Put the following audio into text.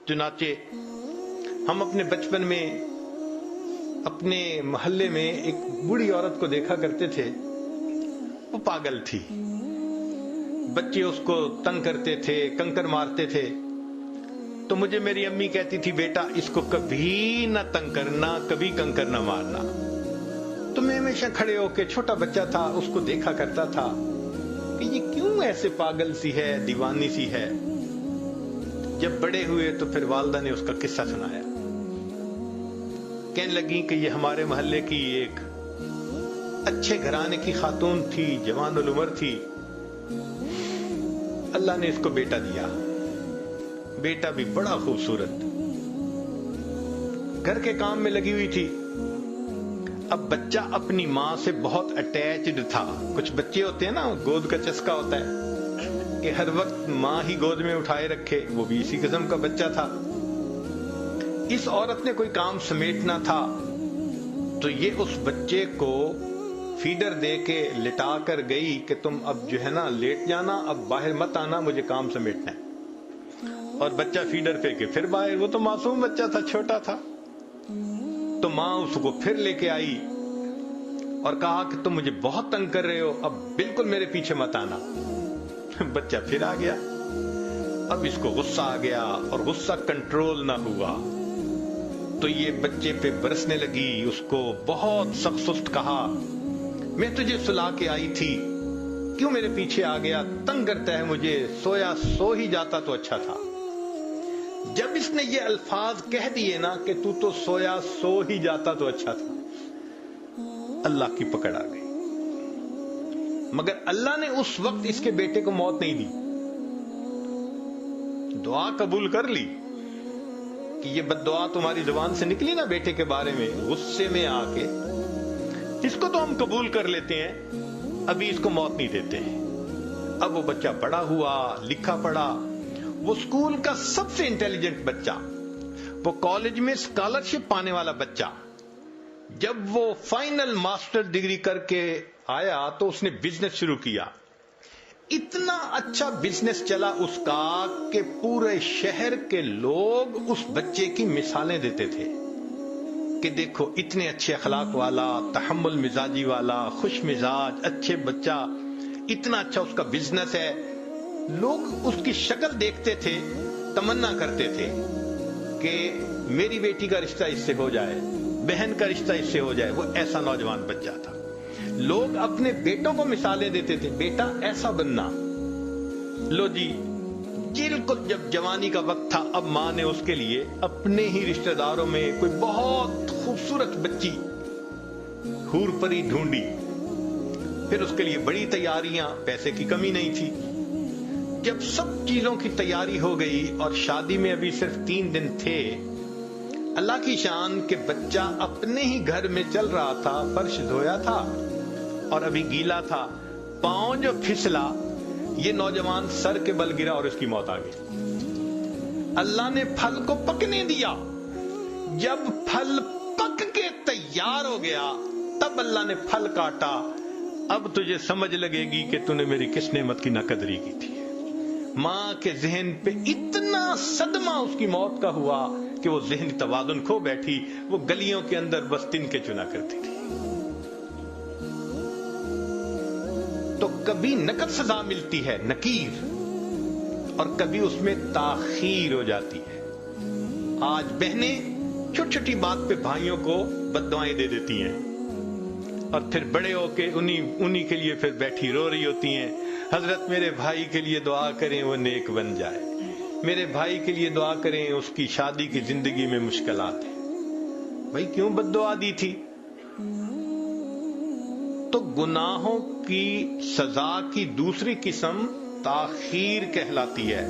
چنانچہ ہم اپنے بچپن میں اپنے محلے میں ایک بوڑھی عورت کو دیکھا کرتے تھے. وہ پاگل تھی. بچے اس کو تنگ کرتے تھے, کنکر مارتے تھے. تو مجھے میری امی کہتی تھی, بیٹا اس کو کبھی نہ تنگ کرنا, کبھی کنکر نہ مارنا. تو میں ہمیشہ کھڑے ہو کے, چھوٹا بچہ تھا, اس کو دیکھا کرتا تھا کہ یہ کیوں ایسے پاگل سی ہے, دیوانی سی ہے. جب بڑے ہوئے تو پھر والدہ نے اس کا قصہ سنایا. کہنے لگی کہ یہ ہمارے محلے کی ایک اچھے گھرانے کی خاتون تھی, جوان العمر تھی. اللہ نے اس کو بیٹا دیا. بیٹا بھی بڑا خوبصورت, گھر کے کام میں لگی ہوئی تھی. اب بچہ اپنی ماں سے بہت اٹیچڈ تھا. کچھ بچے ہوتے ہیں نا, گود کا چسکا ہوتا ہے کہ ہر وقت ماں ہی گود میں اٹھائے رکھے. وہ بھی اسی قسم کا بچہ تھا. اس عورت نے کوئی کام سمیٹنا تھا تو یہ اس بچے کو فیڈر دے کے لٹا کر گئی کہ تم اب جو ہے نا لیٹ جانا, اب باہر مت آنا, مجھے کام سمیٹنا ہے. اور بچہ فیڈر پہ کے پھر باہر. وہ تو معصوم بچہ تھا, چھوٹا تھا. تو ماں اس کو پھر لے کے آئی اور کہا کہ تم مجھے بہت تنگ کر رہے ہو, اب بالکل میرے پیچھے مت آنا. بچہ پھر آ گیا. اب اس کو غصہ آ گیا اور غصہ کنٹرول نہ ہوا تو یہ بچے پہ برسنے لگی. اس کو بہت سخت سست کہا, میں تجھے سلا کے آئی تھی, کیوں میرے پیچھے آ گیا, تنگ کرتا ہے مجھے, سویا سو ہی جاتا تو اچھا تھا. جب اس نے یہ الفاظ کہہ دیے نا کہ تو سویا سو ہی جاتا تو اچھا تھا, اللہ کی پکڑ آ گئی. مگر اللہ نے اس وقت اس کے بیٹے کو موت نہیں دی. دعا قبول کر لی کہ یہ بد دعا تمہاری زبان سے نکلی نا بیٹے کے بارے میں, غصے میں آ کے, اس کو تو ہم قبول کر لیتے ہیں, ابھی اس کو موت نہیں دیتے. اب وہ بچہ بڑا ہوا, لکھا پڑھا, وہ اسکول کا سب سے انٹیلیجنٹ بچہ, وہ کالج میں اسکالرشپ پانے والا بچہ. جب وہ فائنل ماسٹر ڈگری کر کے آیا تو اس نے بزنس شروع کیا. اتنا اچھا بزنس چلا اس کا کہ پورے شہر کے لوگ اس بچے کی مثالیں دیتے تھے کہ دیکھو اتنے اچھے اخلاق والا, تحمل مزاجی والا, خوش مزاج, اچھے بچہ, اتنا اچھا اس کا بزنس ہے. لوگ اس کی شکل دیکھتے تھے, تمنا کرتے تھے کہ میری بیٹی کا رشتہ اس سے ہو جائے, بہن کا رشتہ اس سے ہو جائے. وہ ایسا نوجوان بچہ تھا. لوگ اپنے بیٹوں کو مثالیں دیتے تھے, بیٹا ایسا بننا. لو جی, بالکل جب جوانی کا وقت تھا, اب ماں نے اس کے لیے اپنے ہی رشتہ داروں میں کوئی بہت خوبصورت بچی حور پری ڈھونڈی. پھر اس کے لیے بڑی تیاریاں, پیسے کی کمی نہیں تھی. جب سب چیزوں کی تیاری ہو گئی اور شادی میں ابھی صرف 3 دن تھے, اللہ کی شان کہ بچہ اپنے ہی گھر میں چل رہا تھا, فرش دھویا تھا اور ابھی گیلا تھا, پاؤں جو پھسلا, یہ نوجوان سر کے بل گرا اور اس کی موت آ گئی. اللہ نے پھل کو پکنے دیا. جب پھل پک کے تیار ہو گیا تب اللہ نے پھل کاٹا. اب تجھے سمجھ لگے گی کہ تو نے میری کس نعمت کی ناقدری کی تھی. ماں کے ذہن پہ اتنا صدمہ اس کی موت کا ہوا کہ وہ ذہنی توازن کھو بیٹھی. وہ گلیوں کے اندر بس تنکے چنا کرتی تھی. تو کبھی نقد سزا ملتی ہے, نکیر, اور کبھی اس میں تاخیر ہو جاتی ہے. آج بہنیں چھوٹی چھوٹی بات پہ بھائیوں کو بددعائیں دے دیتی ہیں اور پھر بڑے ہو کے انہی کے لیے پھر بیٹھی رو رہی ہوتی ہیں, حضرت میرے بھائی کے لیے دعا کریں وہ نیک بن جائے, میرے بھائی کے لیے دعا کریں اس کی شادی کی زندگی میں مشکلات ہیں. بھائی کیوں بد دعا دی تھی؟ تو گناہوں کی سزا کی دوسری قسم تاخیر کہلاتی ہے.